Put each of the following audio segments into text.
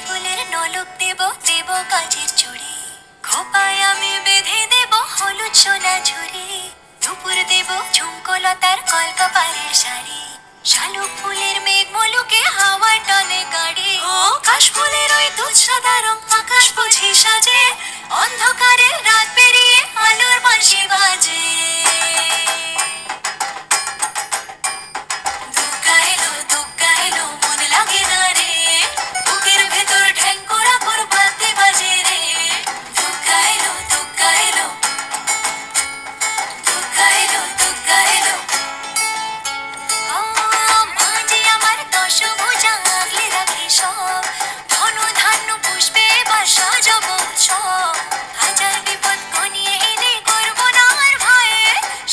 ফুলের নলক দেব, দেব কাচের চুড়ি, খোপায় আমি বেঁধে দেব হলুদ সোনা ঝুড়ি, দুপুর দেব ঝুমকোলতার কলকাপাড়ের শাড়ি, শালুক ফুলের মেঘ মলুকে হাওয়ার টানে গাড়ি, ও কাশ ফুলের ওই দুধ সাদা রং আকাশ বুঝি সাজে, অন্ধকারের রাত পেরিয়ে আলোর বাঁশি বাজে। দুগ্গা এলো, দুগ্গা এলো, মন লাগে না রে, বুকের ভেতর ঢ্যাঙ্করা করবাতে বাজে রে। দুগ্গা এলো, দুগ্গা এলো, দুগ্গা এলো, দুগ্গা এলো। ও মাঝে আমার দশভুজা আগলে রাখে সব, ধন ধান্য পুষ্পে এবার সাজাবো সব, হাজার বিপদ ঘনিয়ে এলে করবো না আর ভয়ে,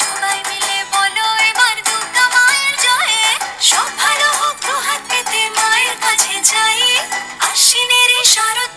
সবাই মিলে বলো এবার দুর্গা মায়ের জয়ে। সব ভালো হোক দুহাত পেতে মায়ের কাছে চাই, আশ্বিনের এই শরৎ